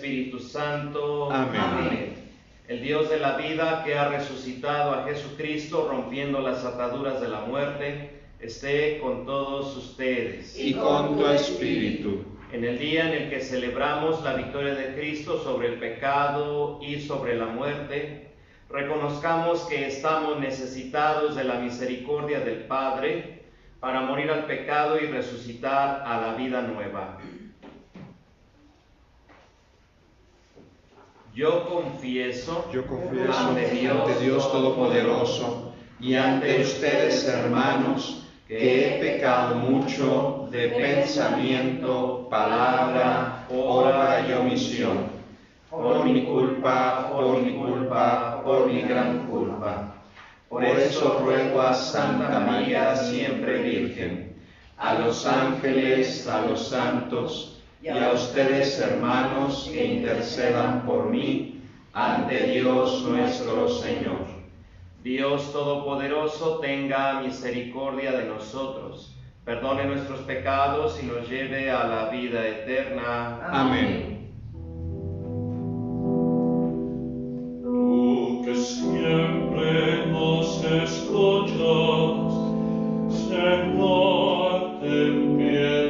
Espíritu Santo. Amén. Amén. El Dios de la vida, que ha resucitado a Jesucristo rompiendo las ataduras de la muerte, esté con todos ustedes. Y con tu espíritu. En el día en el que celebramos la victoria de Cristo sobre el pecado y sobre la muerte, reconozcamos que estamos necesitados de la misericordia del Padre para morir al pecado y resucitar a la vida nueva. Yo confieso ante Dios Todopoderoso y ante ustedes, hermanos, que he pecado mucho de pensamiento, palabra, obra y omisión, por mi culpa, por mi gran culpa. Por eso ruego a Santa María, siempre Virgen, a los ángeles, a los santos, y a ustedes, hermanos, que intercedan por mí ante Dios nuestro Señor. Dios Todopoderoso tenga misericordia de nosotros, perdone nuestros pecados y nos lleve a la vida eterna. Amén. Tú que siempre nos escuchas, Señor, ten piedad.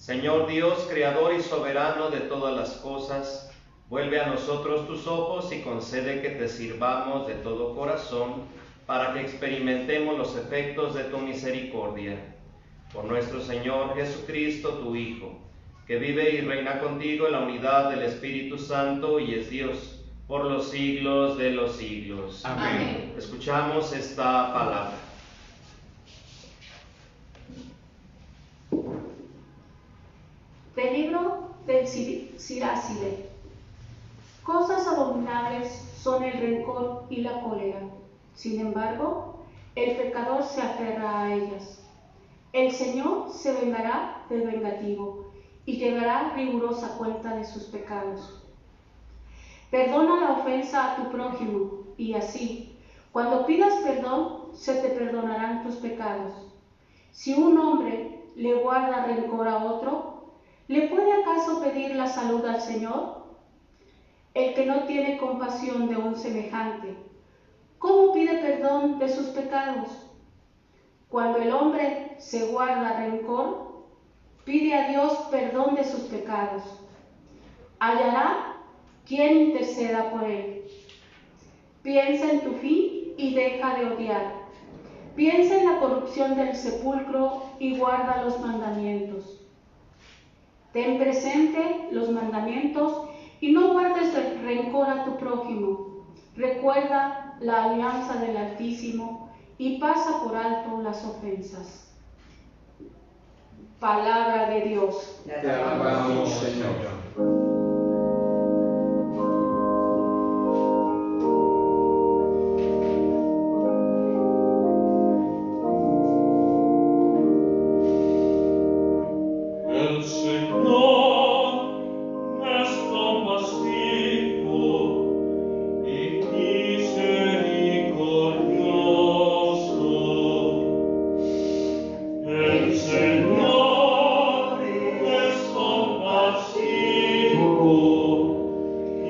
Señor Dios, creador y soberano de todas las cosas, vuelve a nosotros tus ojos y concede que te sirvamos de todo corazón para que experimentemos los efectos de tu misericordia. Por nuestro Señor Jesucristo, tu Hijo, que vive y reina contigo en la unidad del Espíritu Santo y es Dios, por los siglos de los siglos. Amén. Escuchamos esta palabra. Del libro del Siracide. Cosas abominables son el rencor y la cólera. Sin embargo, el pecador se aferra a ellas. El Señor se vengará del vengativo y llevará rigurosa cuenta de sus pecados. Perdona la ofensa a tu prójimo y así, cuando pidas perdón, se te perdonarán tus pecados. Si un hombre le guarda rencor a otro, ¿le puede acaso pedir la salud al Señor? El que no tiene compasión de un semejante, ¿cómo pide perdón de sus pecados? Cuando el hombre se guarda rencor, pide a Dios perdón de sus pecados. Hallará quien interceda por él. Piensa en tu fin y deja de odiar. Piensa en la corrupción del sepulcro y guarda los mandamientos. Ten presente los mandamientos y no guardes rencor a tu prójimo. Recuerda la alianza del Altísimo y pasa por alto las ofensas. Palabra de Dios. Te alabamos, Señor. El Señor es compasivo y misericordioso. El Señor es compasivo y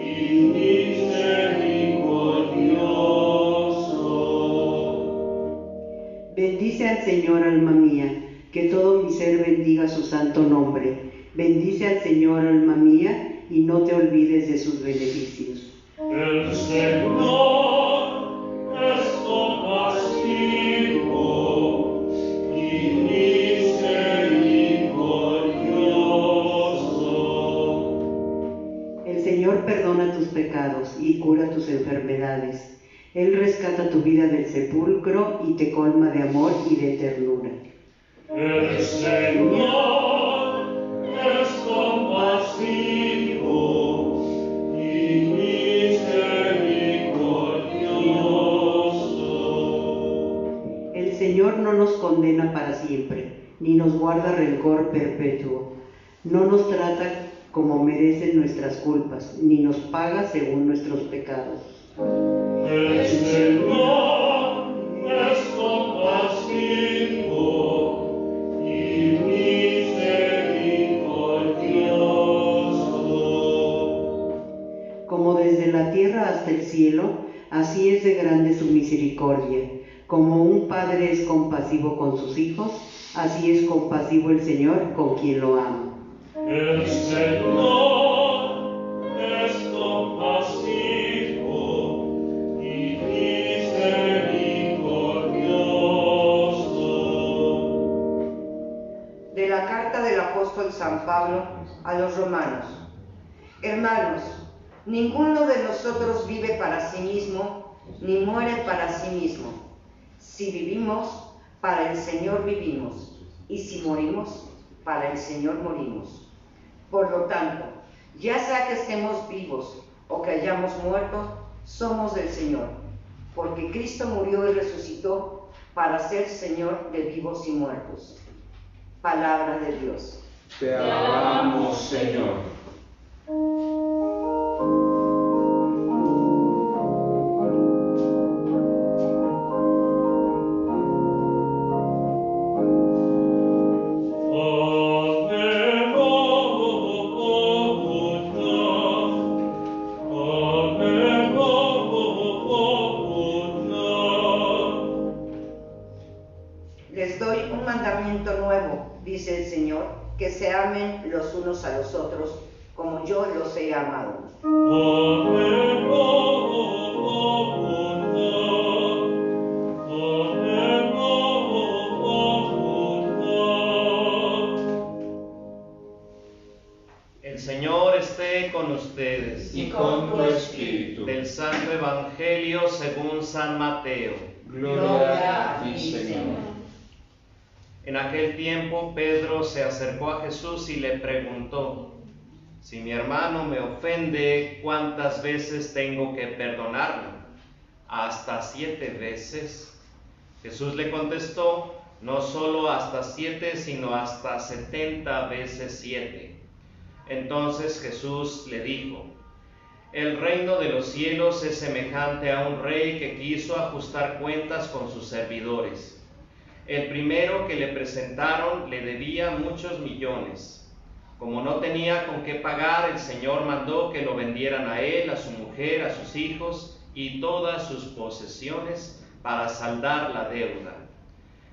misericordioso. Bendice al Señor, alma mía, que todo mi ser bendiga su santo nombre. Bendice al Señor, alma mía, y no te olvides de sus beneficios. El Señor es compasivo y misericordioso. El Señor perdona tus pecados y cura tus enfermedades. Él rescata tu vida del sepulcro y te colma de amor y de ternura. El Señor es compasivo y misericordioso. El Señor no nos condena para siempre, ni nos guarda rencor perpetuo. No nos trata como merecen nuestras culpas, ni nos paga según nuestros pecados. El Señor es compasivo y misericordioso. Como desde la tierra hasta el cielo, así es de grande su misericordia. Como un padre es compasivo con sus hijos, así es compasivo el Señor con quien lo ama. El Señor es compasivo y misericordioso. De la carta del apóstol San Pablo a los romanos. Hermanos, ninguno de nosotros vive para sí mismo, ni muere para sí mismo. Si vivimos, para el Señor vivimos, y si morimos, para el Señor morimos. Por lo tanto, ya sea que estemos vivos o que hayamos muerto, somos del Señor, porque Cristo murió y resucitó para ser Señor de vivos y muertos. Palabra de Dios. Te alabamos, Señor. Les doy un mandamiento nuevo, dice el Señor, que se amen los unos a los otros, como yo los he amado. El Señor esté con ustedes. Y con tu espíritu. Del Santo Evangelio según San Mateo. Gloria a ti, Señor. En aquel tiempo Pedro se acercó a Jesús y le preguntó: si mi hermano me ofende, ¿cuántas veces tengo que perdonarlo? ¿Hasta 7 veces? Jesús le contestó: no solo hasta 7, sino hasta 70 veces 7. Entonces Jesús le dijo: el reino de los cielos es semejante a un rey que quiso ajustar cuentas con sus servidores. El primero que le presentaron le debía muchos millones. Como no tenía con qué pagar, el Señor mandó que lo vendieran a él, a su mujer, a sus hijos y todas sus posesiones para saldar la deuda.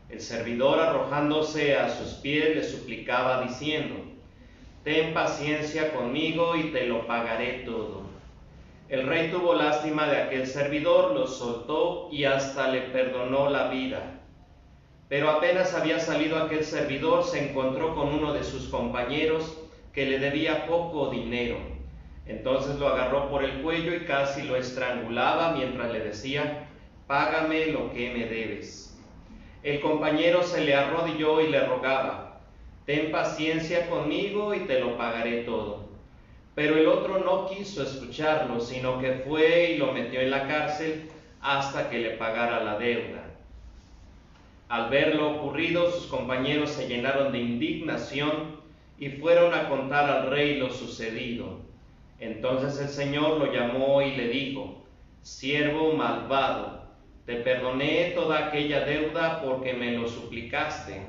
El servidor, arrojándose a sus pies, le suplicaba diciendo: ten paciencia conmigo y te lo pagaré todo. El rey tuvo lástima de aquel servidor, lo soltó y hasta le perdonó la vida. Pero apenas había salido aquel servidor, se encontró con uno de sus compañeros que le debía poco dinero. Entonces lo agarró por el cuello y casi lo estrangulaba mientras le decía: págame lo que me debes. El compañero se le arrodilló y le rogaba: ten paciencia conmigo y te lo pagaré todo. Pero el otro no quiso escucharlo, sino que fue y lo metió en la cárcel hasta que le pagara la deuda. Al ver lo ocurrido, sus compañeros se llenaron de indignación y fueron a contar al rey lo sucedido. Entonces el Señor lo llamó y le dijo: siervo malvado, te perdoné toda aquella deuda porque me lo suplicaste.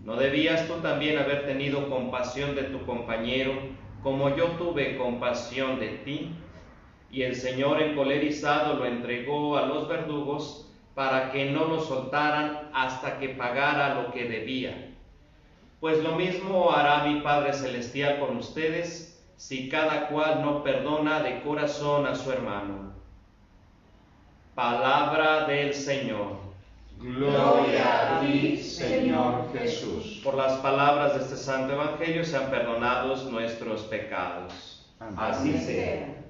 ¿No debías tú también haber tenido compasión de tu compañero, como yo tuve compasión de ti? Y el Señor, encolerizado, lo entregó a los verdugos para que no lo soltaran hasta que pagara lo que debía. Pues lo mismo hará mi Padre Celestial con ustedes, si cada cual no perdona de corazón a su hermano. Palabra del Señor. Gloria a ti, Señor Jesús. Por las palabras de este santo evangelio sean perdonados nuestros pecados. Así sea.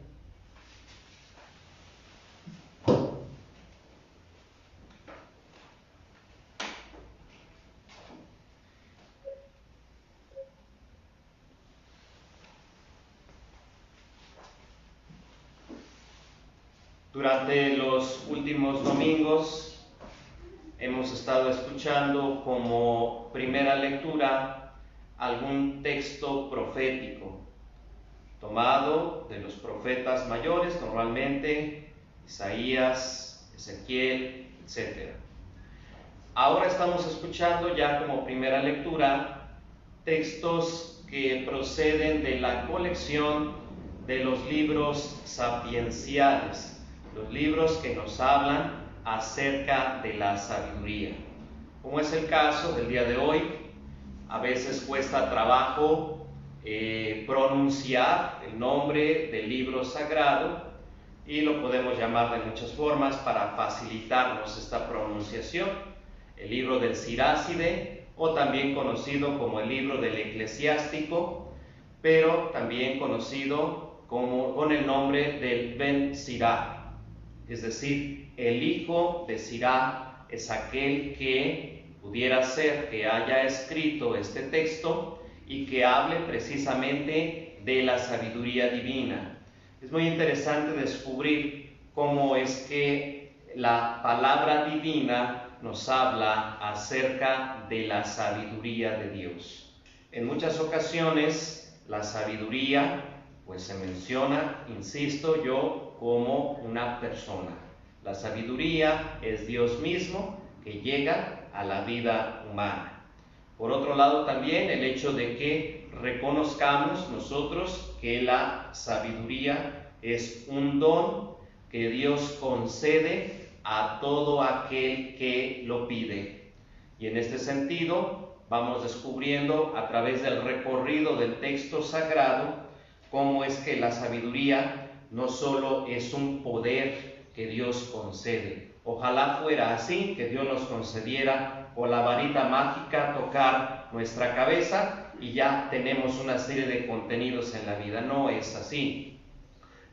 Durante los últimos domingos hemos estado escuchando como primera lectura algún texto profético tomado de los profetas mayores, normalmente Isaías, Ezequiel, etc. Ahora estamos escuchando ya como primera lectura textos que proceden de la colección de los libros sapienciales, los libros que nos hablan acerca de la sabiduría. Como es el caso del día de hoy, a veces cuesta trabajo pronunciar el nombre del libro sagrado y lo podemos llamar de muchas formas para facilitarnos esta pronunciación. El libro del Siráside, o también conocido como el libro del Eclesiástico, pero también conocido con el nombre del Ben Sirá. Es decir, el hijo de Sirá es aquel que pudiera ser que haya escrito este texto y que hable precisamente de la sabiduría divina. Es muy interesante descubrir cómo es que la palabra divina nos habla acerca de la sabiduría de Dios. En muchas ocasiones la sabiduría pues se menciona, insisto yo, como una persona. La sabiduría es Dios mismo que llega a la vida humana. Por otro lado también el hecho de que reconozcamos nosotros que la sabiduría es un don que Dios concede a todo aquel que lo pide. Y en este sentido vamos descubriendo a través del recorrido del texto sagrado cómo es que la sabiduría no solo es un poder que Dios concede. Ojalá fuera así, que Dios nos concediera con la varita mágica tocar nuestra cabeza y ya tenemos una serie de contenidos en la vida. No es así.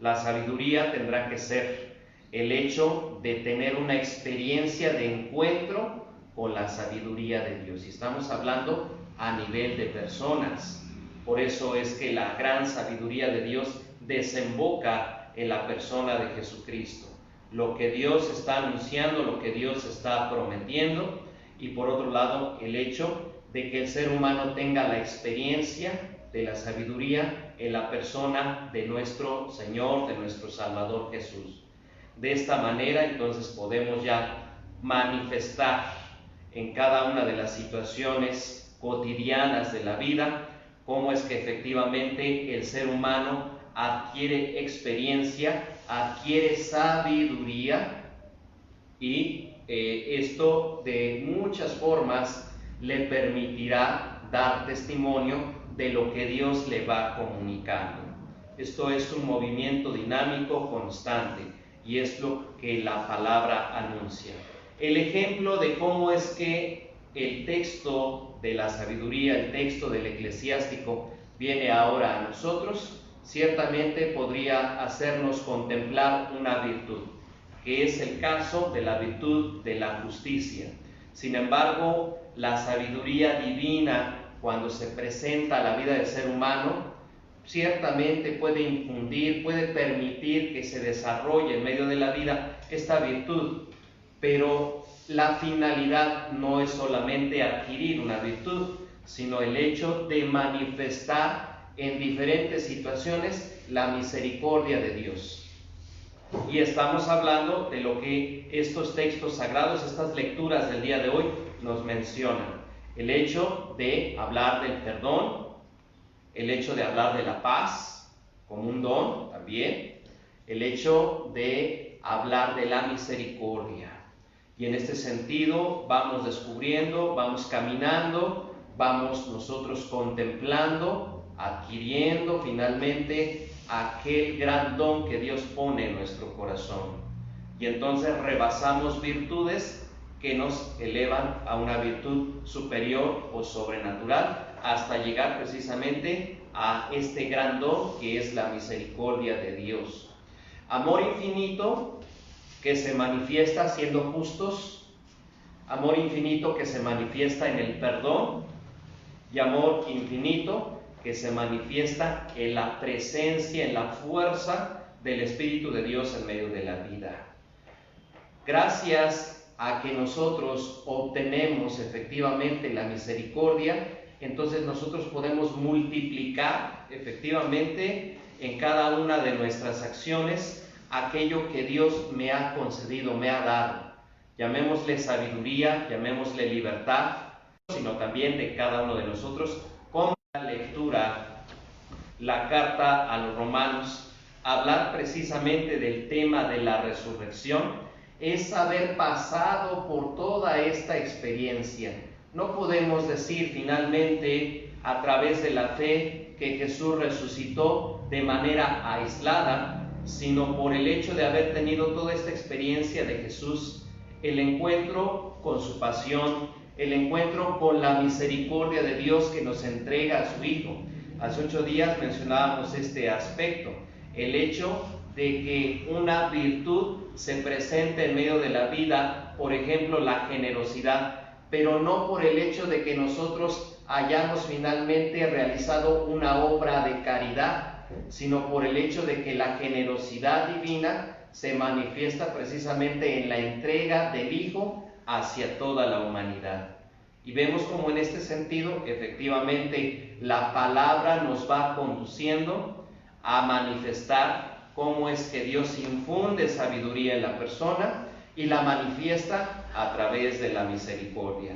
La sabiduría tendrá que ser el hecho de tener una experiencia de encuentro con la sabiduría de Dios. Y estamos hablando a nivel de personas. Por eso es que la gran sabiduría de Dios desemboca en la persona de Jesucristo. Lo que Dios está anunciando, lo que Dios está prometiendo, y por otro lado el hecho de que el ser humano tenga la experiencia de la sabiduría en la persona de nuestro Señor, de nuestro Salvador Jesús. De esta manera entonces podemos ya manifestar en cada una de las situaciones cotidianas de la vida cómo es que efectivamente el ser humano adquiere experiencia, adquiere sabiduría, y esto de muchas formas le permitirá dar testimonio de lo que Dios le va comunicando. Esto es un movimiento dinámico constante y es lo que la palabra anuncia. El ejemplo de cómo es que el texto de la sabiduría, el texto del eclesiástico viene ahora a nosotros, ciertamente podría hacernos contemplar una virtud, que es el caso de la virtud de la justicia. Sin embargo, la sabiduría divina, cuando se presenta a la vida del ser humano, ciertamente puede infundir, puede permitir que se desarrolle en medio de la vida esta virtud, pero la finalidad no es solamente adquirir una virtud, sino el hecho de manifestar en diferentes situaciones la misericordia de Dios. Y estamos hablando de lo que estos textos sagrados, estas lecturas del día de hoy nos mencionan. El hecho de hablar del perdón, el hecho de hablar de la paz como un don también, el hecho de hablar de la misericordia. Y en este sentido vamos descubriendo, vamos caminando, vamos nosotros contemplando, adquiriendo finalmente aquel gran don que Dios pone en nuestro corazón. Y entonces rebasamos virtudes que nos elevan a una virtud superior o sobrenatural, hasta llegar precisamente a este gran don que es la misericordia de Dios. Amor infinito que se manifiesta siendo justos, amor infinito que se manifiesta en el perdón, y amor infinito que se manifiesta en la presencia, en la fuerza del Espíritu de Dios en medio de la vida. Gracias a que nosotros obtenemos efectivamente la misericordia, entonces nosotros podemos multiplicar efectivamente en cada una de nuestras acciones aquello que Dios me ha concedido, me ha dado. Llamémosle sabiduría, llamémosle libertad, sino también de cada uno de nosotros. Como la lectura, la carta a los Romanos, hablar precisamente del tema de la resurrección, es haber pasado por toda esta experiencia. No podemos decir finalmente a través de la fe que Jesús resucitó de manera aislada, sino por el hecho de haber tenido toda esta experiencia de Jesús, el encuentro con su pasión, el encuentro con la misericordia de Dios que nos entrega a su Hijo. Hace 8 días mencionábamos este aspecto, el hecho de que una virtud se presente en medio de la vida, por ejemplo la generosidad, pero no por el hecho de que nosotros hayamos finalmente realizado una obra de caridad, sino por el hecho de que la generosidad divina se manifiesta precisamente en la entrega del Hijo hacia toda la humanidad. Y vemos como en este sentido, efectivamente, la palabra nos va conduciendo a manifestar cómo es que Dios infunde sabiduría en la persona y la manifiesta a través de la misericordia.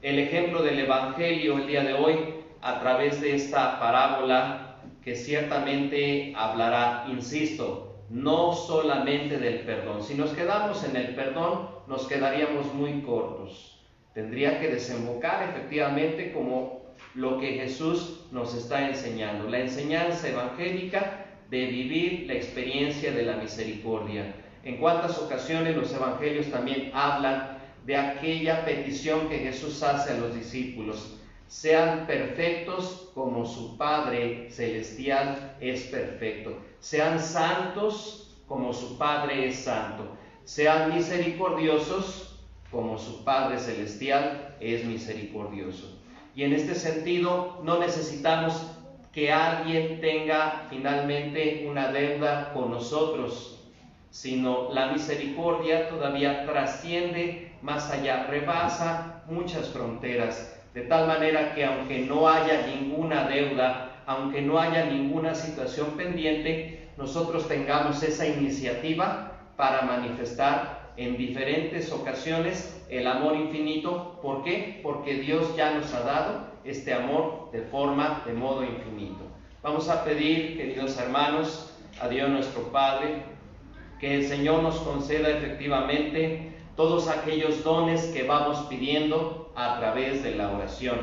El ejemplo del Evangelio el día de hoy, a través de esta parábola, que ciertamente hablará, insisto, no solamente del perdón. Si nos quedamos en el perdón, nos quedaríamos muy cortos. Tendría que desembocar efectivamente como lo que Jesús nos está enseñando, la enseñanza evangélica de vivir la experiencia de la misericordia. En cuántas ocasiones los evangelios también hablan de aquella petición que Jesús hace a los discípulos: sean perfectos como su Padre Celestial es perfecto. Sean santos como su Padre es santo. Sean misericordiosos como su Padre Celestial es misericordioso. Y en este sentido no necesitamos que alguien tenga finalmente una deuda con nosotros, sino la misericordia todavía trasciende más allá, rebasa muchas fronteras, de tal manera que aunque no haya ninguna deuda, aunque no haya ninguna situación pendiente, nosotros tengamos esa iniciativa para manifestar en diferentes ocasiones el amor infinito. ¿Por qué? Porque Dios ya nos ha dado este amor de modo infinito. Vamos a pedir, queridos hermanos, a Dios nuestro Padre, que el Señor nos conceda efectivamente todos aquellos dones que vamos pidiendo a través de la oración,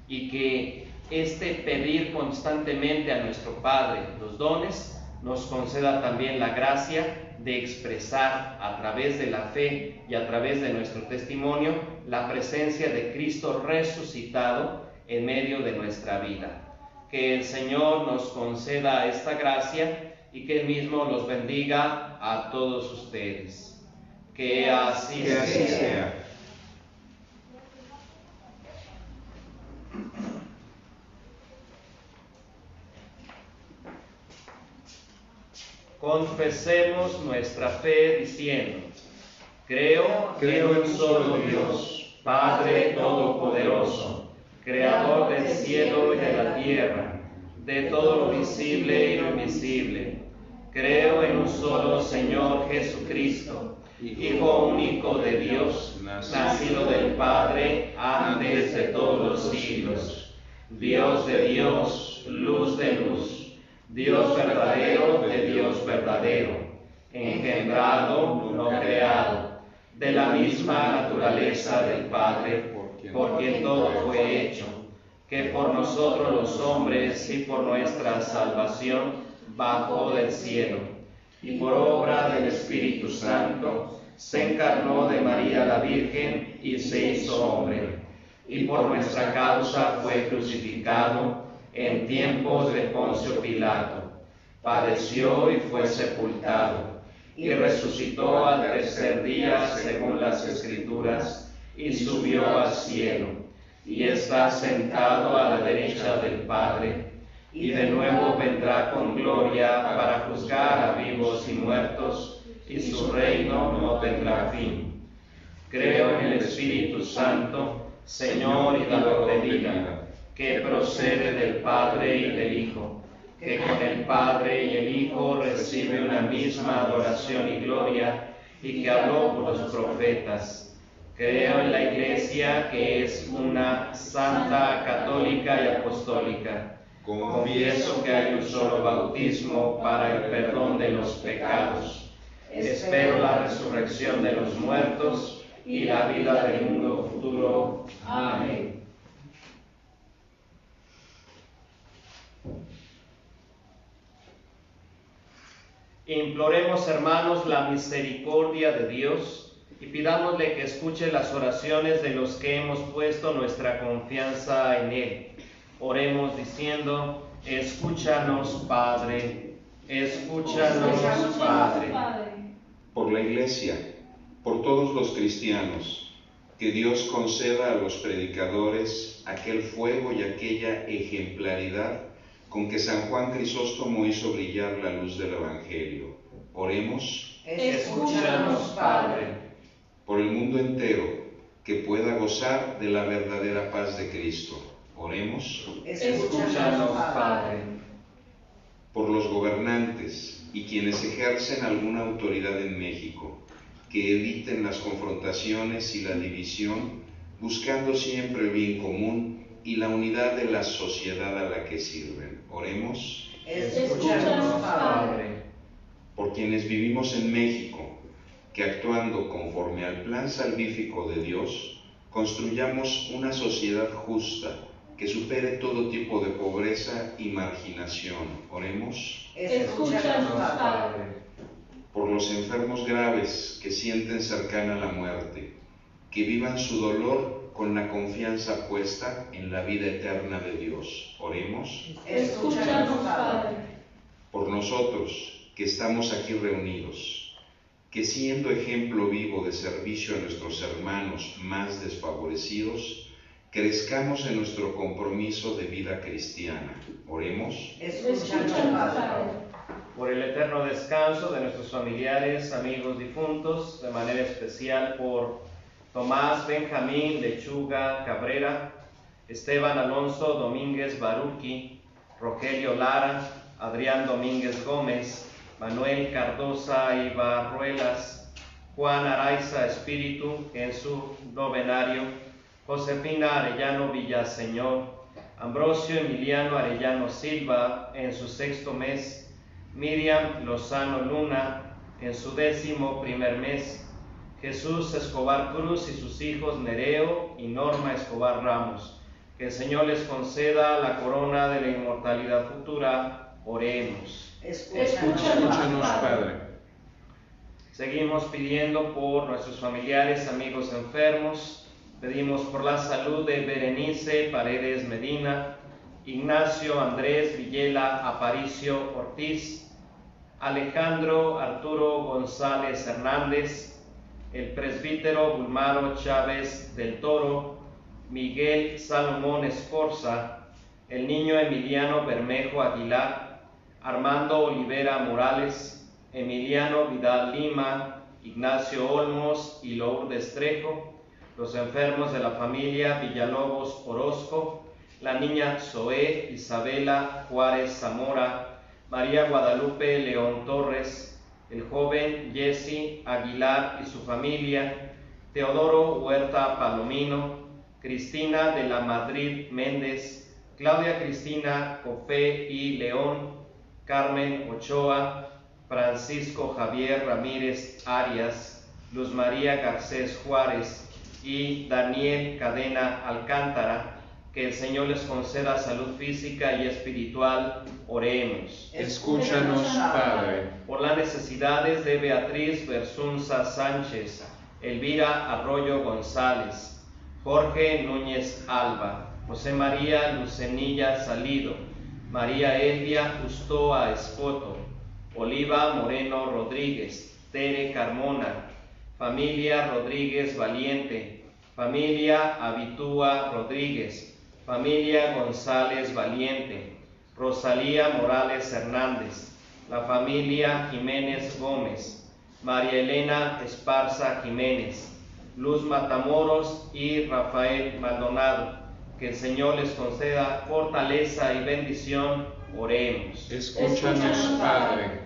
y que este pedir constantemente a nuestro Padre los dones nos conceda también la gracia de expresar a través de la fe y a través de nuestro testimonio la presencia de Cristo resucitado en medio de nuestra vida. Que el Señor nos conceda esta gracia y que Él mismo los bendiga a todos ustedes. Que así sea. Confesemos nuestra fe diciendo: creo en un solo Dios, Padre Todopoderoso, Creador del cielo y de la tierra, de todo lo visible y lo invisible. Creo en un solo Señor Jesucristo, Hijo único de Dios, nacido del Padre antes de todos los siglos, Dios de Dios, luz de luz, Dios verdadero de Dios verdadero, engendrado, no creado, de la misma naturaleza del Padre, por quien todo fue hecho, que por nosotros los hombres y por nuestra salvación bajó del cielo, y por obra del Espíritu Santo se encarnó de María la Virgen y se hizo hombre, y por nuestra causa fue crucificado en tiempos de Poncio Pilato, padeció y fue sepultado, y resucitó al tercer día según las Escrituras, y subió al cielo, y está sentado a la derecha del Padre, y de nuevo vendrá con gloria para juzgar a vivos y muertos, y su reino no tendrá fin. Creo en el Espíritu Santo, Señor y dador de vida, que procede del Padre y del Hijo, que con el Padre y el Hijo recibe una misma adoración y gloria, y que habló por los profetas. Creo en la Iglesia, que es una, santa, católica y apostólica. Confieso que hay un solo bautismo para el perdón de los pecados. Espero la resurrección de los muertos y la vida del mundo futuro. Amén. Imploremos, hermanos, la misericordia de Dios y pidámosle que escuche las oraciones de los que hemos puesto nuestra confianza en Él. Oremos diciendo: escúchanos, Padre, escúchanos, Padre. Por la Iglesia, por todos los cristianos, que Dios conceda a los predicadores aquel fuego y aquella ejemplaridad con que San Juan Crisóstomo hizo brillar la luz del Evangelio. Oremos. Escúchanos, Padre. Por el mundo entero, que pueda gozar de la verdadera paz de Cristo. Oremos. Escúchanos, Padre. Por los gobernantes y quienes ejercen alguna autoridad en México, que eviten las confrontaciones y la división, buscando siempre el bien común y la unidad de la sociedad a la que sirven. Oremos. Escúchanos, Padre. Por quienes vivimos en México, que actuando conforme al plan salvífico de Dios, construyamos una sociedad justa que supere todo tipo de pobreza y marginación. Oremos. Escúchanos, Padre. Por los enfermos graves que sienten cercana la muerte, que vivan su dolor con la confianza puesta en la vida eterna de Dios. Oremos. Escúchanos, Padre. Por nosotros que estamos aquí reunidos, que siendo ejemplo vivo de servicio a nuestros hermanos más desfavorecidos, crezcamos en nuestro compromiso de vida cristiana. Oremos. Escúchanos, Padre. Por el eterno descanso de nuestros familiares, amigos difuntos, de manera especial por Tomás Benjamín Lechuga Cabrera, Esteban Alonso Domínguez Baruqui, Rogelio Lara, Adrián Domínguez Gómez, Manuel Cardosa Ibarruelas, Juan Araiza Espíritu en su novenario, Josefina Arellano Villaseñor, Ambrosio Emiliano Arellano Silva en su 6º mes, Miriam Lozano Luna en su 11º mes, Jesús Escobar Cruz y sus hijos Nereo y Norma Escobar Ramos. Que el Señor les conceda la corona de la inmortalidad futura. Oremos. Escúchanos, Padre. Seguimos pidiendo por nuestros familiares, amigos enfermos. Pedimos por la salud de Berenice Paredes Medina, Ignacio Andrés Villela Aparicio Ortiz, Alejandro Arturo González Hernández, el presbítero Bulmaro Chávez del Toro, Miguel Salomón Esforza, el niño Emiliano Bermejo Aguilar, Armando Olivera Morales, Emiliano Vidal Lima, Ignacio Olmos y Lourdes Trejo, los enfermos de la familia Villalobos Orozco, la niña Zoé Isabela Juárez Zamora, María Guadalupe León Torres, el joven Jesse Aguilar y su familia, Teodoro Huerta Palomino, Cristina de la Madrid Méndez, Claudia Cristina Cofé y León, Carmen Ochoa, Francisco Javier Ramírez Arias, Luz María Garcés Juárez y Daniel Cadena Alcántara. Que el Señor les conceda salud física y espiritual. Oremos. Escúchanos, Padre. Por las necesidades de Beatriz Bersunza Sánchez, Elvira Arroyo González, Jorge Núñez Alba, José María Lucenilla Salido, María Elvia Justoa Escoto, Oliva Moreno Rodríguez, Tere Carmona, familia Rodríguez Valiente, familia Abitúa Rodríguez, familia González Valiente, Rosalía Morales Hernández, la familia Jiménez Gómez, María Elena Esparza Jiménez, Luz Matamoros y Rafael Maldonado. Que el Señor les conceda fortaleza y bendición. Oremos. Escúchanos, Padre.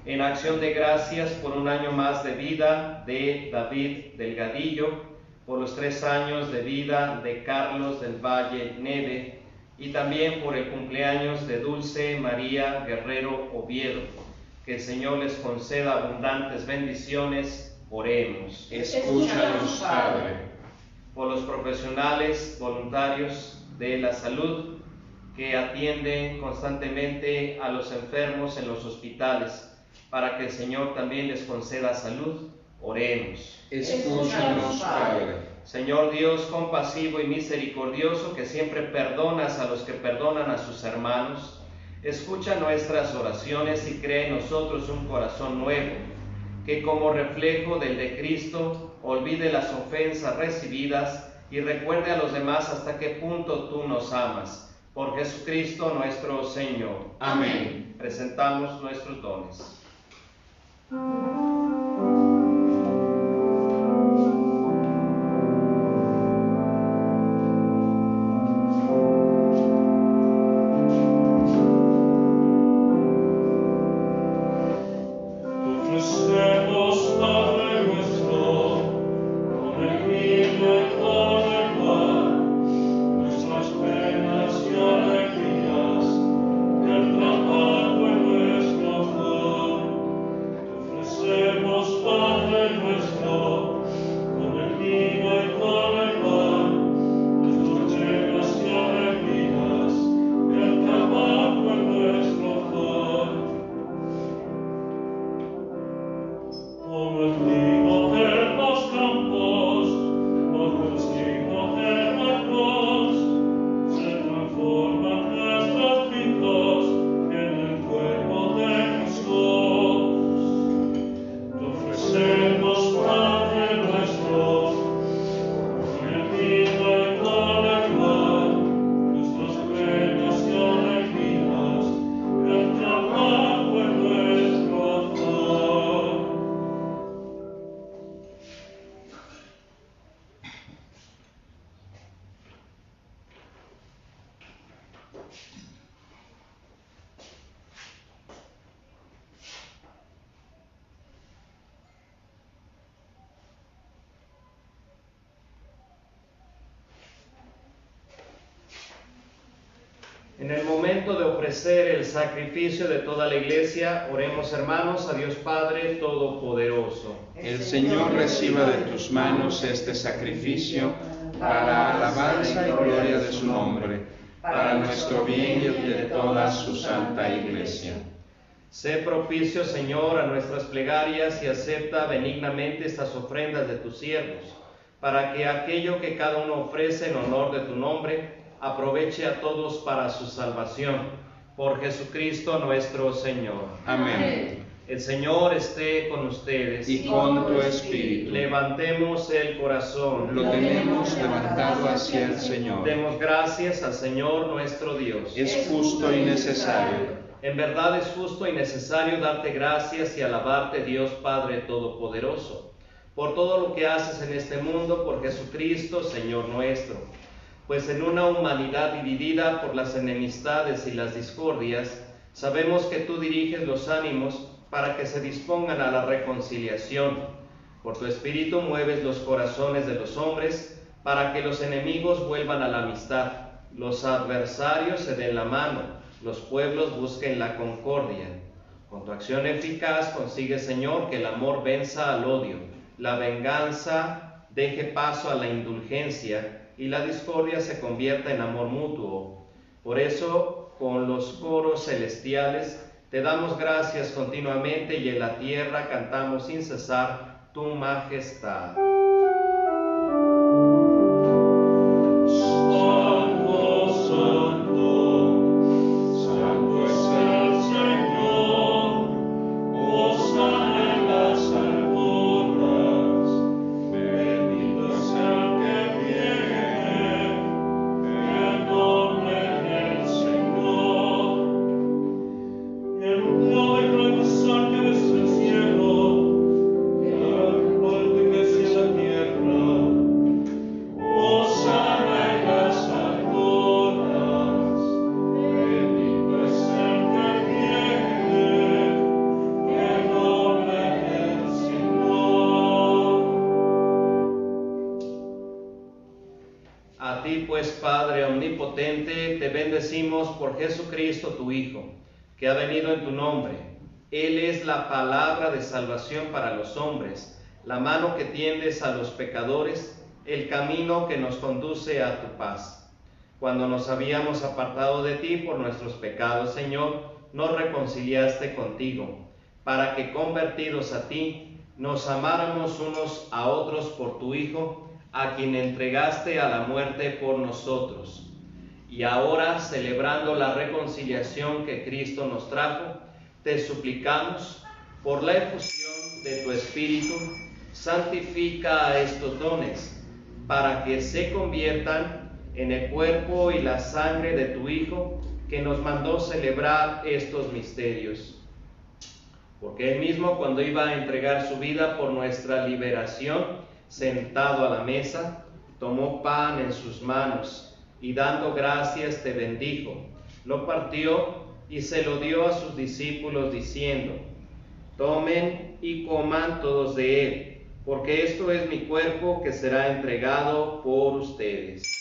En acción de gracias por un año más de vida de David Delgadillo, por los 3 años de vida de Carlos del Valle Neve y también por el cumpleaños de Dulce María Guerrero Oviedo. Que el Señor les conceda abundantes bendiciones. Oremos. Escúchanos, Padre. Por los profesionales voluntarios de la salud que atienden constantemente a los enfermos en los hospitales, para que el Señor también les conceda salud. Oremos. Escúchanos, Padre. Señor Dios compasivo y misericordioso, que siempre perdonas a los que perdonan a sus hermanos, escucha nuestras oraciones y crea en nosotros un corazón nuevo, que como reflejo del de Cristo olvide las ofensas recibidas y recuerde a los demás hasta qué punto tú nos amas. Por Jesucristo nuestro Señor. Amén. Presentamos nuestros dones. Say En el momento de ofrecer el sacrificio de toda la Iglesia, oremos, hermanos, a Dios Padre Todopoderoso. El Señor reciba de tus manos este sacrificio para alabanza y gloria de su nombre, para nuestro bien y el de toda su santa Iglesia. Sé propicio, Señor, a nuestras plegarias y acepta benignamente estas ofrendas de tus siervos, para que aquello que cada uno ofrece en honor de tu nombre aproveche a todos para su salvación. Por Jesucristo nuestro Señor. Amén. El Señor esté con ustedes. Y con tu espíritu. Levantemos el corazón. Lo tenemos levantado hacia el Señor. Demos gracias al Señor nuestro Dios. Es justo y necesario. En verdad es justo y necesario darte gracias y alabarte, Dios Padre Todopoderoso, por todo lo que haces en este mundo, por Jesucristo, Señor nuestro. Pues en una humanidad dividida por las enemistades y las discordias, sabemos que tú diriges los ánimos para que se dispongan a la reconciliación. Por tu Espíritu mueves los corazones de los hombres para que los enemigos vuelvan a la amistad, los adversarios se den la mano, los pueblos busquen la concordia. Con tu acción eficaz consigue, Señor, que el amor venza al odio, la venganza deje paso a la indulgencia y la discordia se convierta en amor mutuo. Por eso, con los coros celestiales, te damos gracias continuamente y en la tierra cantamos sin cesar tu majestad. A ti, pues, Padre omnipotente, te bendecimos por Jesucristo, tu Hijo, que ha venido en tu nombre. Él es la palabra de salvación para los hombres, la mano que tiendes a los pecadores, el camino que nos conduce a tu paz. Cuando nos habíamos apartado de ti por nuestros pecados, Señor, nos reconciliaste contigo, para que, convertidos a ti, nos amáramos unos a otros por tu Hijo, a quien entregaste a la muerte por nosotros. Y ahora, celebrando la reconciliación que Cristo nos trajo, te suplicamos, por la efusión de tu Espíritu, santifica a estos dones, para que se conviertan en el cuerpo y la sangre de tu Hijo, que nos mandó celebrar estos misterios. Porque él mismo, cuando iba a entregar su vida por nuestra liberación, sentado a la mesa, tomó pan en sus manos y dando gracias te bendijo, lo partió y se lo dio a sus discípulos diciendo: tomen y coman todos de él, porque esto es mi cuerpo que será entregado por ustedes.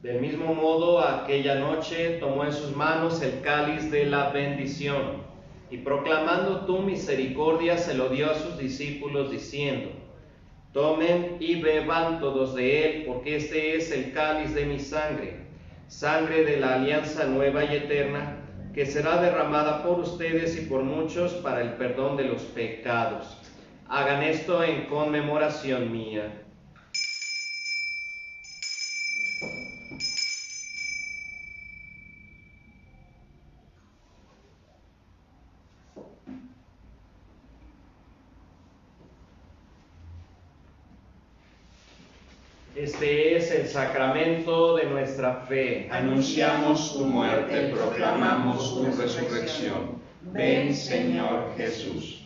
Del mismo modo, aquella noche tomó en sus manos el cáliz de la bendición, y proclamando tu misericordia se lo dio a sus discípulos diciendo: tomen y beban todos de él, porque este es el cáliz de mi sangre, sangre de la alianza nueva y eterna, que será derramada por ustedes y por muchos para el perdón de los pecados. Hagan esto en conmemoración mía. Este es el sacramento de nuestra fe. Anunciamos tu muerte, proclamamos tu resurrección. Ven, Señor Jesús.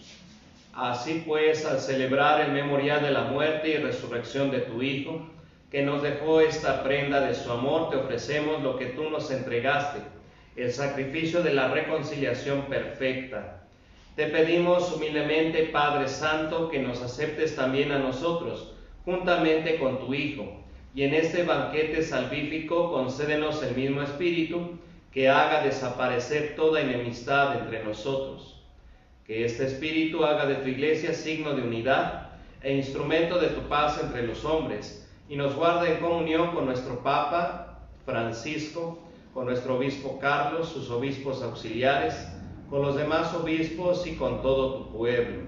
Así pues, al celebrar el memorial de la muerte y resurrección de tu Hijo, que nos dejó esta prenda de su amor, te ofrecemos lo que tú nos entregaste, el sacrificio de la reconciliación perfecta. Te pedimos humildemente, Padre Santo, que nos aceptes también a nosotros, juntamente con tu Hijo, y en este banquete salvífico concédenos el mismo Espíritu, que haga desaparecer toda enemistad entre nosotros. Que este Espíritu haga de tu Iglesia signo de unidad e instrumento de tu paz entre los hombres, y nos guarde en comunión con nuestro Papa Francisco, con nuestro obispo Carlos, sus obispos auxiliares, con los demás obispos y con todo tu pueblo.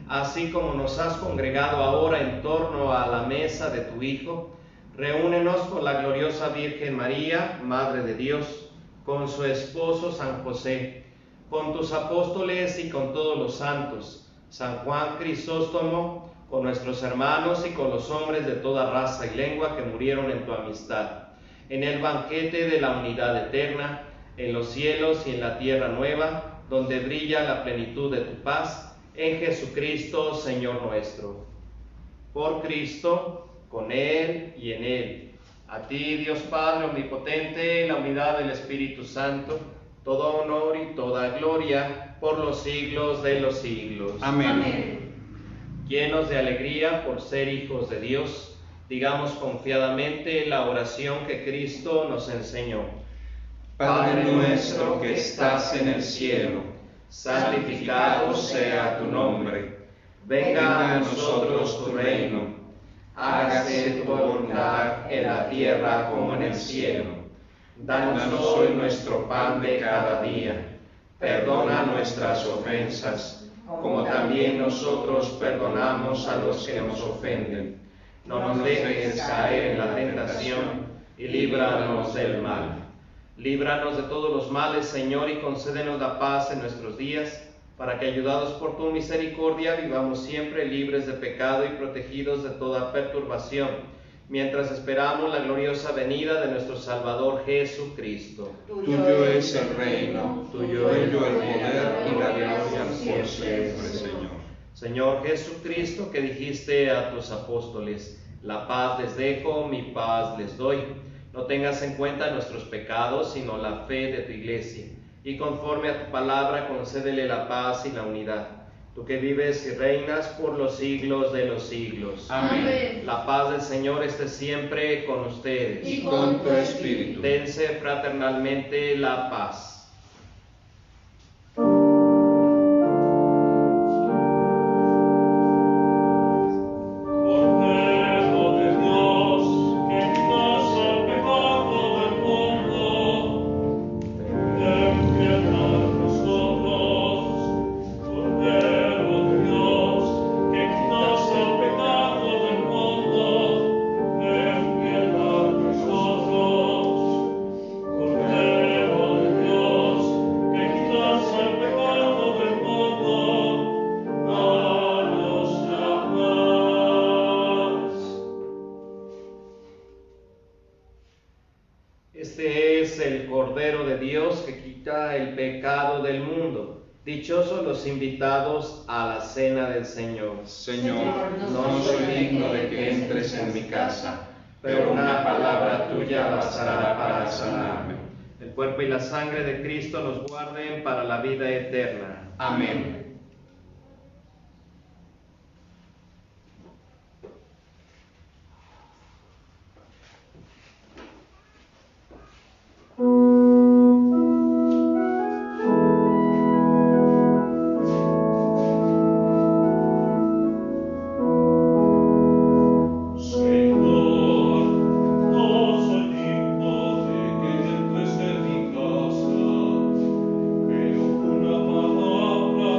Así como nos has congregado ahora en torno a la mesa de tu Hijo, reúnenos con la gloriosa Virgen María, Madre de Dios, con su esposo San José, con tus apóstoles y con todos los santos, San Juan Crisóstomo, con nuestros hermanos y con los hombres de toda raza y lengua que murieron en tu amistad, en el banquete de la unidad eterna, en los cielos y en la tierra nueva, donde brilla la plenitud de tu paz, en Jesucristo, Señor nuestro. Por Cristo, con Él y en Él. A ti, Dios Padre omnipotente, en la unidad del Espíritu Santo, todo honor y toda gloria por los siglos de los siglos. Amén. Amén. Llenos de alegría por ser hijos de Dios, digamos confiadamente la oración que Cristo nos enseñó. Padre nuestro que estás en el cielo, santificado sea tu nombre. Venga a nosotros tu reino. Hágase tu voluntad en la tierra como en el cielo. Danos hoy nuestro pan de cada día. Perdona nuestras ofensas, como también nosotros perdonamos a los que nos ofenden. No nos dejes caer en la tentación y líbranos del mal. Líbranos de todos los males, Señor, y concédenos la paz en nuestros días, para que, ayudados por tu misericordia, vivamos siempre libres de pecado y protegidos de toda perturbación, mientras esperamos la gloriosa venida de nuestro Salvador Jesucristo. Tuyo es el reino, tuyo el poder y la gloria por siempre, Señor. Señor Jesucristo, que dijiste a tus apóstoles, la paz les dejo, mi paz les doy. No tengas en cuenta nuestros pecados, sino la fe de tu Iglesia, y conforme a tu palabra concédele la paz y la unidad. Tú que vives y reinas por los siglos de los siglos. Amén. La paz del Señor esté siempre con ustedes. Y con tu espíritu. Dense fraternalmente la paz. Cordero de Dios, que quitas el pecado del mundo, ten piedad de nosotros. Cordero de Dios, que quitas el pecado del mundo, ten piedad de nosotros. Cordero de Dios, que quitas el pecado del mundo, danos la paz. Este es el Cordero de Dios que quita el pecado del mundo. Dichosos los invitados a la cena del Señor. Señor, no soy digno de que entres en mi casa, pero una palabra tuya bastará para sanarme. El cuerpo y la sangre de Cristo nos guarden para la vida eterna. Amén. Señor, no soy digno de que entres en mi casa, pero una palabra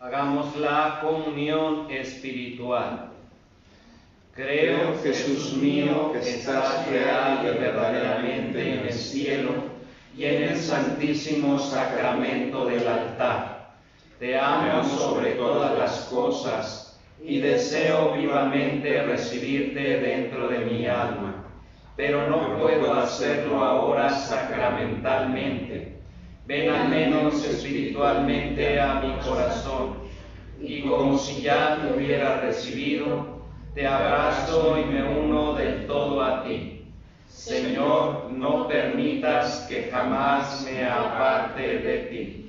Hagamos la comunión espiritual. Creo, Jesús mío, que estás real y verdaderamente en el cielo y en el santísimo sacramento del altar. Te amo sobre todas las cosas y deseo vivamente recibirte dentro de mi alma, pero no puedo hacerlo ahora sacramentalmente. Ven al menos espiritualmente a mi corazón, y como si ya te hubiera recibido, te abrazo y me uno del todo a ti. Señor, no permitas que jamás me aparte de ti.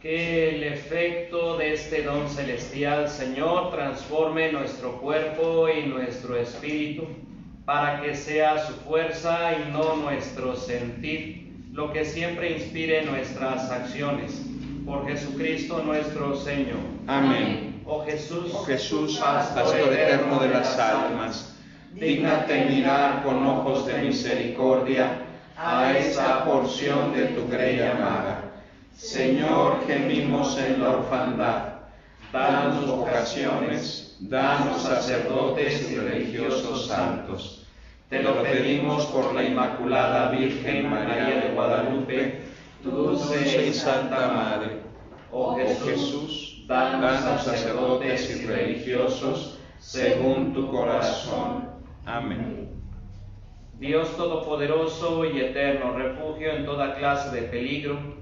Que el efecto de este don celestial, Señor, transforme nuestro cuerpo y nuestro espíritu, para que sea su fuerza y no nuestro sentir lo que siempre inspire nuestras acciones. Por Jesucristo nuestro Señor. Amén. Oh Jesús, Pastor eterno de las almas, dígnate mirar con ojos de misericordia a esta porción de tu grey amada. Señor, gemimos en la orfandad. Danos vocaciones, danos sacerdotes y religiosos santos. Te lo pedimos por la Inmaculada Virgen María de Guadalupe, tu dulce y santa Madre. Oh Jesús, danos sacerdotes y religiosos según tu corazón. Amén. Dios Todopoderoso y eterno, refugio en toda clase de peligro,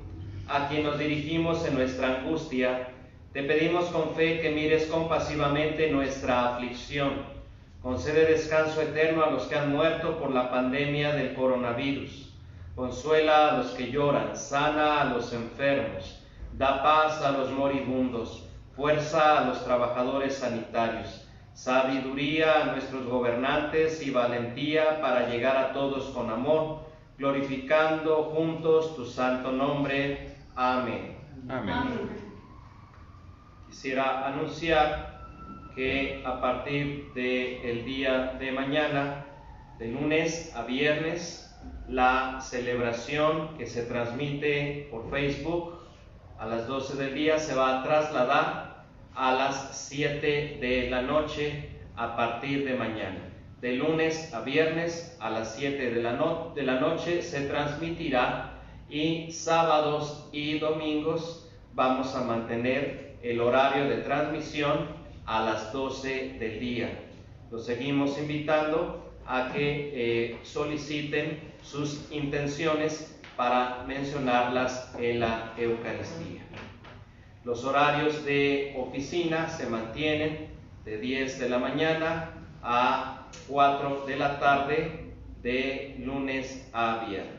a quien nos dirigimos en nuestra angustia, te pedimos con fe que mires compasivamente nuestra aflicción. Concede descanso eterno a los que han muerto por la pandemia del coronavirus. Consuela a los que lloran, sana a los enfermos, da paz a los moribundos, fuerza a los trabajadores sanitarios, sabiduría a nuestros gobernantes y valentía para llegar a todos con amor, glorificando juntos tu santo nombre. Amén. Amén. Quisiera anunciar que a partir del día de mañana, de lunes a viernes, la celebración que se transmite por Facebook a las 12 del día se va a trasladar a las 7 de la noche a partir de mañana. De lunes a viernes a las 7 de la noche se transmitirá, y sábados y domingos vamos a mantener el horario de transmisión a las 12 del día. Los seguimos invitando a que soliciten sus intenciones para mencionarlas en la Eucaristía. Los horarios de oficina se mantienen de 10 de la mañana a 4 de la tarde, de lunes a viernes.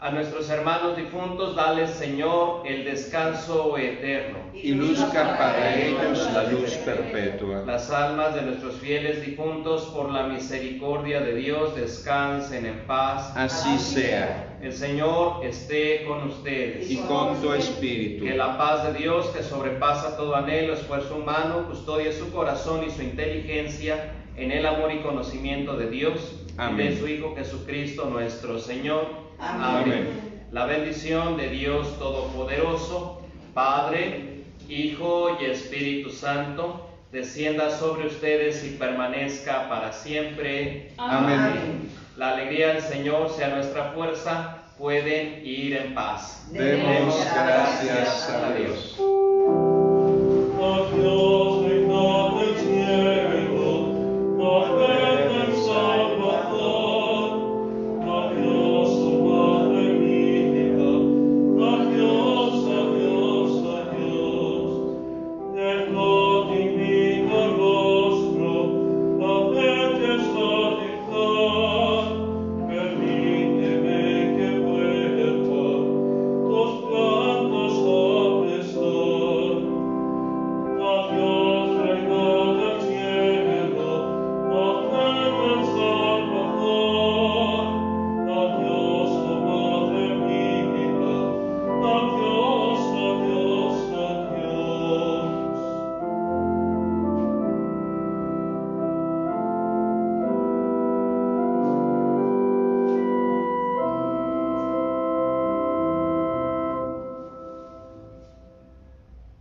A nuestros hermanos difuntos, dale, Señor, el descanso eterno. Y luzca para ellos la luz perpetua. Las almas de nuestros fieles difuntos, por la misericordia de Dios, descansen en paz. Así sea. El Señor esté con ustedes. Y con tu espíritu. Que la paz de Dios, que sobrepasa todo anhelo, esfuerzo humano, custodie su corazón y su inteligencia en el amor y conocimiento de Dios. Amén. Y de su Hijo Jesucristo nuestro Señor. Amén. La bendición de Dios Todopoderoso, Padre, Hijo y Espíritu Santo, descienda sobre ustedes y permanezca para siempre. Amén. La alegría del Señor sea nuestra fuerza. Pueden ir en paz. Demos gracias a Dios.